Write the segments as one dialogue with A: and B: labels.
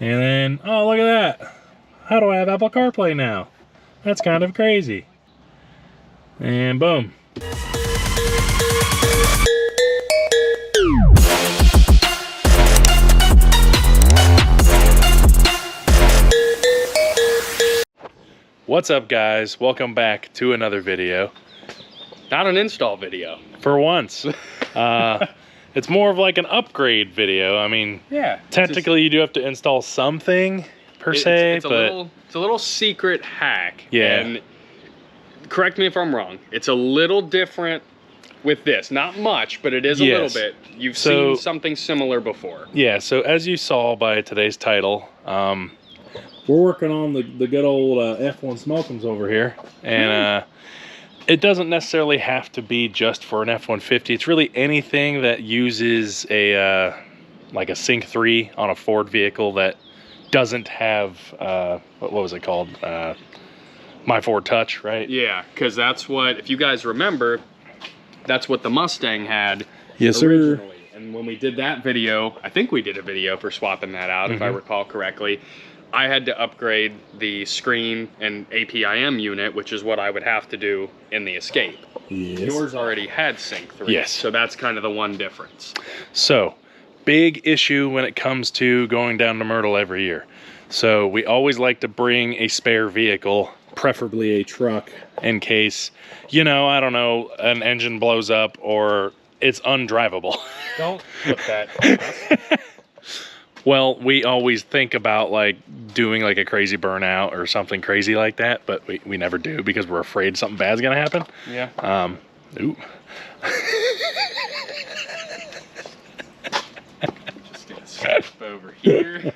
A: And then, oh, look at that. How do I have Apple CarPlay now? That's kind of crazy. And boom. What's up, guys? Welcome back to another video.
B: Not an install video.
A: For once. It's more of like an upgrade video. I mean,
B: yeah,
A: technically you do have to install something per se,
B: but it's a little secret hack.
A: Yeah.
B: And correct me if I'm wrong. It's a little different with this. Not much, but it is a little bit. You've seen something similar before.
A: Yeah, so as you saw by today's title, we're working on the good old F1 Smokums over here. And it doesn't necessarily have to be just for an F-150. It's really anything that uses a like a Sync 3 on a Ford vehicle that doesn't have, what was it called? My Ford Touch, right?
B: Yeah, because that's what, if you guys remember, that's what the Mustang had
A: originally.
B: Sir. And when we did that video, I think we did a video for swapping that out, if I recall correctly. I had to upgrade the screen and APIM unit, which is what I would have to do in the Escape.
A: Yes.
B: Yours already had Sync 3.
A: Yes.
B: So that's kind of the one difference.
A: So, big issue when it comes to going down to Myrtle every year. So, we always like to bring a spare vehicle, preferably a truck, in case, you know, I don't know, an engine blows up or it's undrivable.
B: Don't put that on us.
A: Well, we always think about like doing like a crazy burnout or something crazy like that, but we never do because we're afraid something bad's gonna happen.
B: Yeah.
A: Ooh.
B: Just gonna step over here.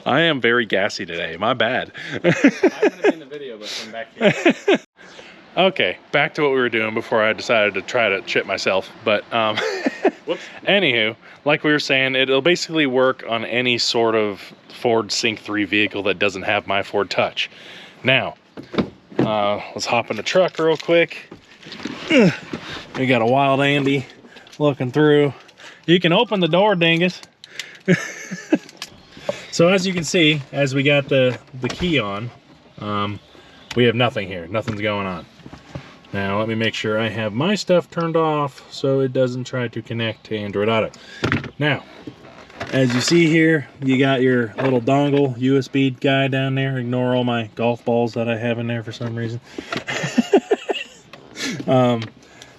A: I am very gassy today. My bad.
B: I'm gonna be in the video, but come back here.
A: Okay, back to what we were doing before I decided to try to chip myself. But
B: Whoops.
A: Anywho, like we were saying, it'll basically work on any sort of Ford Sync 3 vehicle that doesn't have My Ford Touch. Now, let's hop in the truck real quick. We got a Wild Andy looking through. You can open the door, dingus. So as you can see, as we got the key on, we have nothing here. Nothing's going on. Now let me make sure I have my stuff turned off so it doesn't try to connect to Android Auto. Now, as you see here, you got your little dongle USB guy down there. Ignore all my golf balls that I have in there for some reason.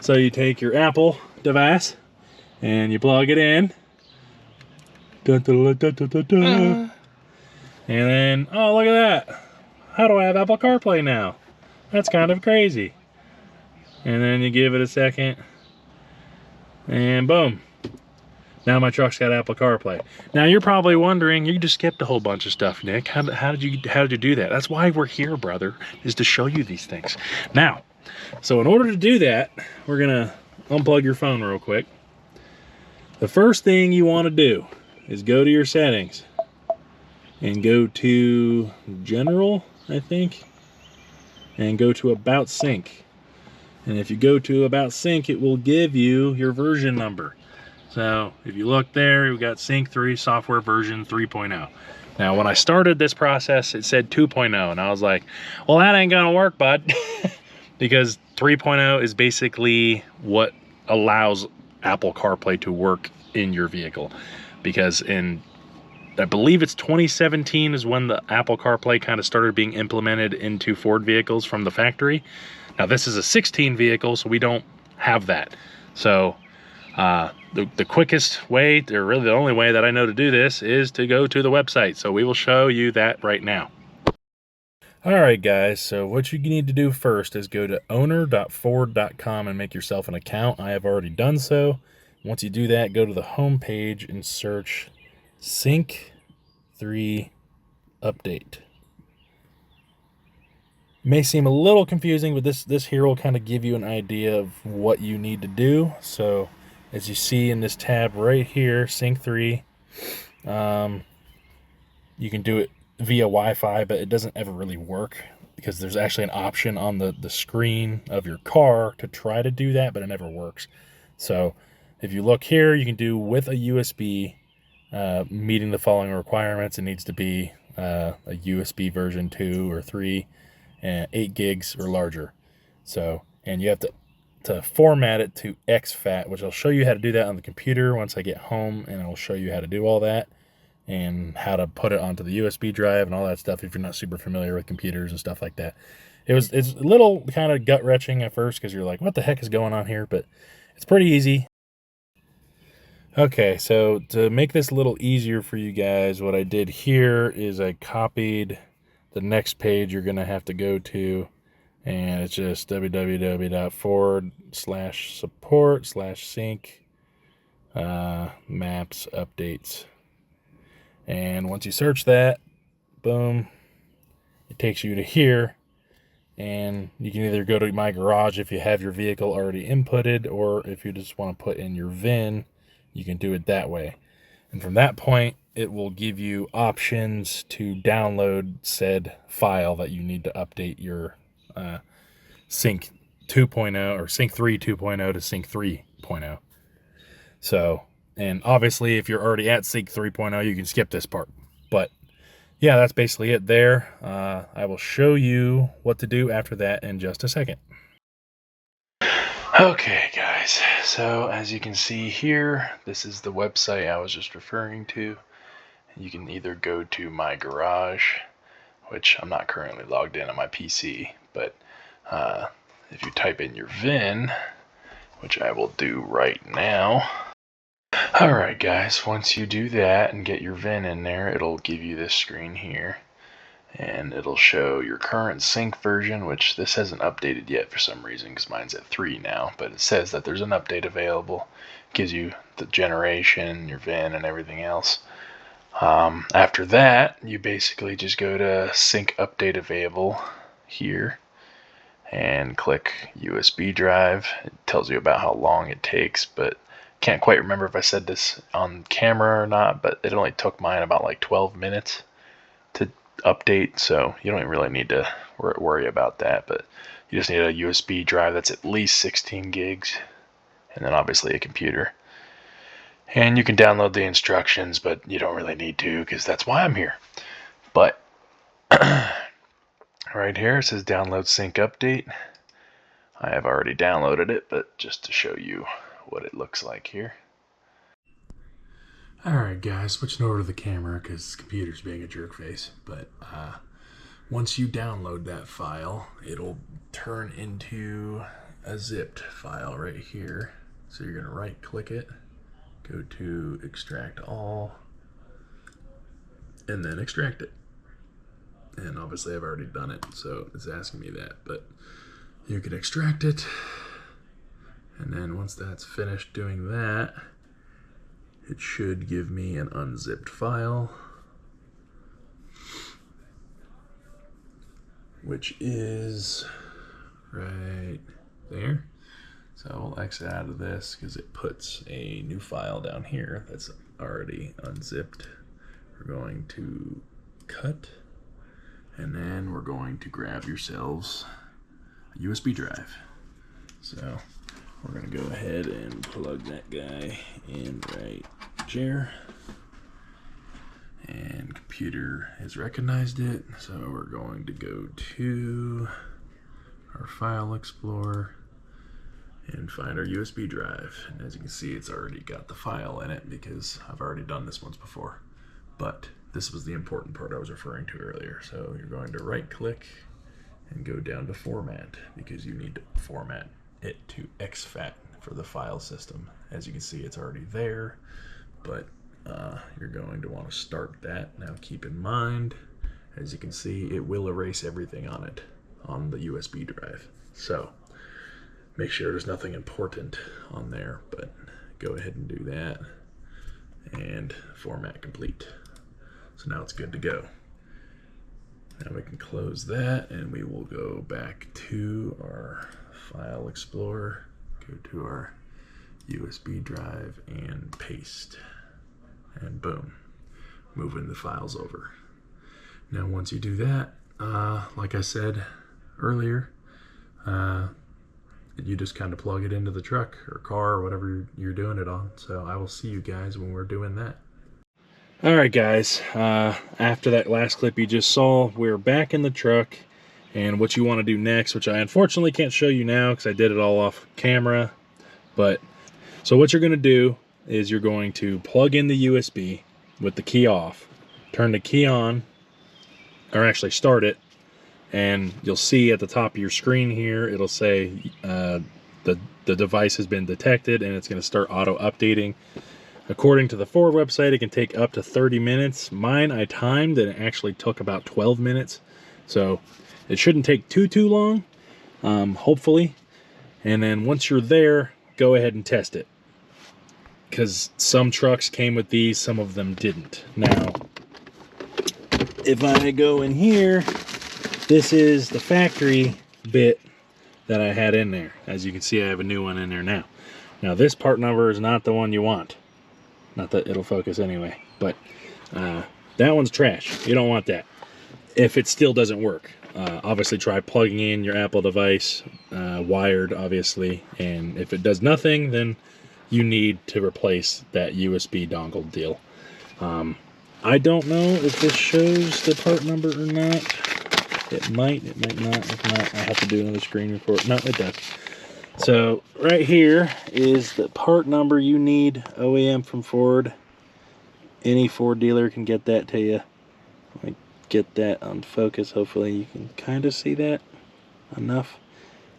A: So you take your Apple device and you plug it in. Dun, dun, dun, dun, dun, dun. And then, oh, look at that. How do I have Apple CarPlay now? That's kind of crazy. And then you give it a second. And boom. Now my truck's got Apple CarPlay. Now you're probably wondering, you just skipped a whole bunch of stuff, Nick. How did you do that? That's why we're here, brother, is to show you these things. Now, so in order to do that, we're gonna unplug your phone real quick. The first thing you want to do is go to your settings and go to General, I think, and go to About Sync. And if you go to About Sync, it will give you your version number. So if you look there, we've got Sync 3 software version 3.0. Now when I started this process, it said 2.0, and I was like, well, that ain't gonna work, bud. Because 3.0 is basically what allows Apple CarPlay to work in your vehicle. Because I believe it's 2017 is when the Apple CarPlay kind of started being implemented into Ford vehicles from the factory. Now this is a 16 vehicle, so we don't have that. So the quickest way, or really the only way that I know to do this, is to go to the website. So we will show you that right now. All right, guys, so what you need to do first is go to owner.ford.com and make yourself an account. I have already done so. Once you do that, go to the home page and search Sync 3 Update. May seem a little confusing, but this here will kind of give you an idea of what you need to do. So as you see in this tab right here, Sync 3, you can do it via Wi-Fi, but it doesn't ever really work because there's actually an option on the screen of your car to try to do that, but it never works. So if you look here, you can do with a USB meeting the following requirements. It needs to be a USB version 2 or 3, and 8 gigs or larger. So, and you have to format it to exFAT, which I'll show you how to do that on the computer once I get home, and I'll show you how to do all that and how to put it onto the USB drive and all that stuff if you're not super familiar with computers and stuff like that. It's a little kind of gut-wrenching at first because you're like, what the heck is going on here? But it's pretty easy. Okay, so to make this a little easier for you guys, what I did here is I copied the next page you're going to have to go to, and it's just www.forward/support/sync maps updates. And once you search that, boom, it takes you to here. And you can either go to My Garage if you have your vehicle already inputted, or if you just want to put in your VIN, you can do it that way. And from that point, it will give you options to download said file that you need to update your Sync 2.0 or Sync 3 2.0 to Sync 3.0. So, and obviously if you're already at Sync 3.0, you can skip this part. But yeah, that's basically it there. I will show you what to do after that in just a second. Okay guys, so as you can see here, this is the website I was just referring to. You can either go to My Garage, which I'm not currently logged in on my PC, but if you type in your VIN, which I will do right now. Alright guys, once you do that and get your VIN in there, it'll give you this screen here. And it'll show your current sync version, which this hasn't updated yet for some reason because mine's at 3 now, but it says that there's an update available. It gives you the generation, your VIN, and everything else. After that, you basically just go to Sync Update Available here and click USB drive. It tells you about how long it takes, but can't quite remember if I said this on camera or not, but it only took mine about like 12 minutes to update, so you don't really need to worry about that. But you just need a USB drive that's at least 16 gigs, and then obviously a computer. And you can download the instructions, but you don't really need to because that's why I'm here. But right here it says download sync update. I have already downloaded it, but just to show you what it looks like here. Alright guys, switching over to the camera because the computer's being a jerk face. But once you download that file, it'll turn into a zipped file right here. So you're going to right click it, go to extract all, and then extract it. And obviously I've already done it, so it's asking me that. But you can extract it, and then once that's finished doing that, it should give me an unzipped file, which is right there. So we'll exit out of this because it puts a new file down here that's already unzipped. We're going to cut, and then we're going to grab yourselves a USB drive. So we're going to go ahead and plug that guy in right here. And computer has recognized it. So we're going to go to our file explorer and find our USB drive. And as you can see, it's already got the file in it because I've already done this once before. But this was the important part I was referring to earlier. So you're going to right click and go down to format because you need to format it to exFAT for the file system. As you can see, it's already there, but you're going to want to start that. Now keep in mind, as you can see, it will erase everything on it on the USB drive. So make sure there's nothing important on there, but go ahead and do that and format complete. So now it's good to go. Now we can close that and we will go back to our file explorer, go to our USB drive and paste, and boom, moving the files over. Now once you do that, like I said earlier, you just kind of plug it into the truck or car or whatever you're doing it on. So I will see you guys when we're doing that. All right, guys. After that last clip you just saw, we're back in the truck, and what you want to do next, which I unfortunately can't show you now because I did it all off camera, but so what you're going to do is you're going to plug in the USB with the key off, turn the key on, or actually start it, and you'll see at the top of your screen here, it'll say the device has been detected, and it's going to start auto updating. According to the Ford website, it can take up to 30 minutes. Mine, I timed, and it actually took about 12 minutes. So it shouldn't take too long, hopefully. And then once you're there, go ahead and test it. Because some trucks came with these, some of them didn't. Now, if I go in here, this is the factory bit that I had in there. As you can see, I have a new one in there now. Now, this part number is not the one you want. Not that it'll focus anyway, but that one's trash. You don't want that. If it still doesn't work, obviously try plugging in your Apple device, wired obviously, and if it does nothing, then you need to replace that USB dongle deal. I don't know if this shows the part number or not. It might not. If not, I have to do another screen report. No, it does. So right here is the part number you need, OEM from Ford. Any Ford dealer can get that to you. Let me get that on focus. Hopefully you can kind of see that enough.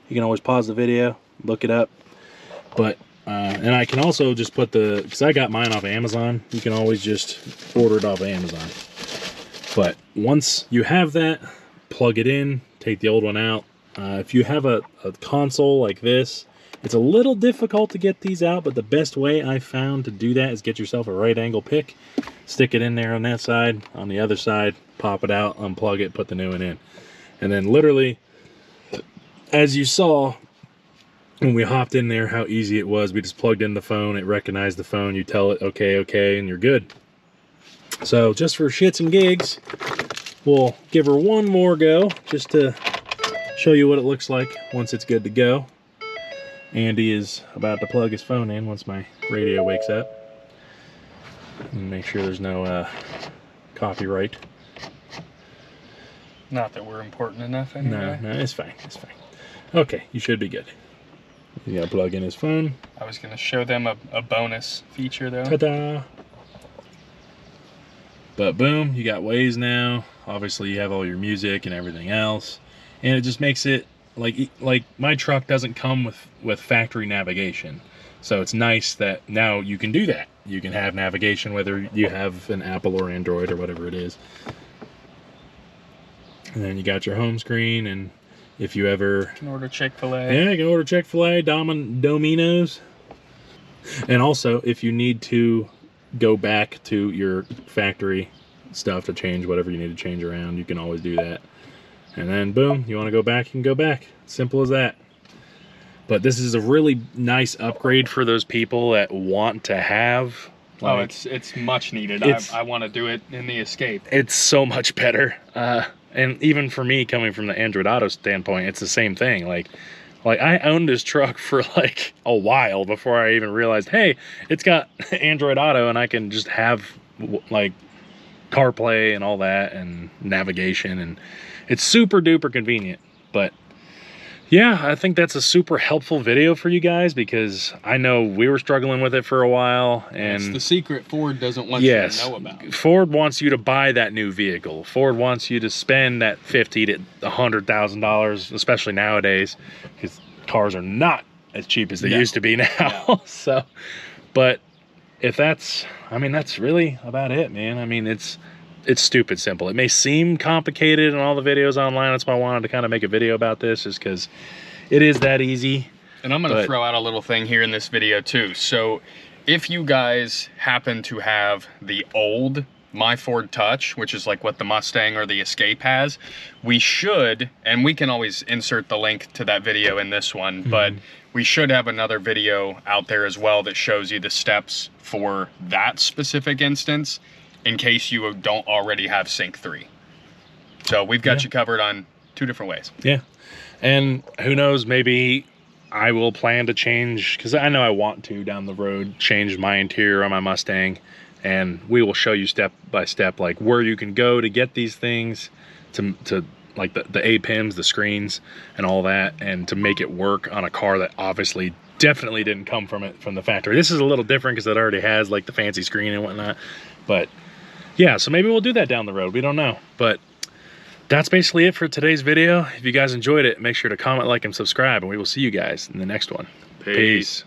A: You can always pause the video, look it up. But and I can also just put because I got mine off of Amazon. You can always just order it off of Amazon. But once you have that, plug it in, take the old one out. If you have a console like this, it's a little difficult to get these out, but the best way I found to do that is get yourself a right angle pick, stick it in there on that side, on the other side, pop it out, unplug it, put the new one in. And then literally, as you saw, when we hopped in there, how easy it was. We just plugged in the phone, it recognized the phone, you tell it, okay, and you're good. So just for shits and gigs, we'll give her one more go, just to show you what it looks like once it's good to go. Andy is about to plug his phone in once my radio wakes up. And make sure there's no copyright.
B: Not that we're important enough anyway.
A: No, it's fine. It's fine. Okay, you should be good. You gotta plug in his phone.
B: I was gonna show them a bonus feature though.
A: Ta-da! But boom, you got Waze now. Obviously you have all your music and everything else. And it just makes it like my truck doesn't come with factory navigation. So it's nice that now you can do that. You can have navigation whether you have an Apple or Android or whatever it is. And then you got your home screen, and if you ever...
B: You can order Chick-fil-A.
A: Yeah, you can order Chick-fil-A, Domino's. And also, if you need to go back to your factory stuff to change whatever you need to change around, you can always do that. And then boom, you want to go back, you can go back. Simple as that. But this is a really nice upgrade for those people that want to have. Like,
B: it's much needed. I want to do it in the Escape.
A: It's so much better. And even for me, coming from the Android Auto standpoint, it's the same thing. Like I owned this truck for like a while before I even realized, hey, it's got Android Auto and I can just have like CarPlay and all that and navigation, and it's super duper convenient. But yeah, I think that's a super helpful video for you guys, because I know we were struggling with it for a while, and
B: it's the secret Ford doesn't want you to know about.
A: Ford wants you to buy that new vehicle. Ford wants you to spend that $50,000 to $100,000, especially nowadays, because cars are not as cheap as they used to be now. Yeah. So, but if that's, I mean, that's really about it, man. I mean, it's stupid simple. It may seem complicated in all the videos online. That's why I wanted to kind of make a video about this, is because it is that easy.
B: And I'm going to throw out a little thing here in this video too. So if you guys happen to have the old My Ford Touch, which is like what the Mustang or the Escape has, we should, and we can always insert the link to that video in this one, but we should have another video out there as well that shows you the steps for that specific instance, in case you don't already have Sync 3. So we've got you covered on 2 different ways.
A: Yeah. And who knows, maybe I will plan to change, because I know I want to down the road, change my interior on my Mustang. and we will show you step by step like where you can go to get these things, to like the A-pins, the screens, and all that, and to make it work on a car that obviously definitely didn't come from the factory. This is a little different because it already has like the fancy screen and whatnot. But yeah, so maybe we'll do that down the road. We don't know. But that's basically it for today's video. If you guys enjoyed it, make sure to comment, like, and subscribe, and we will see you guys in the next one. Peace.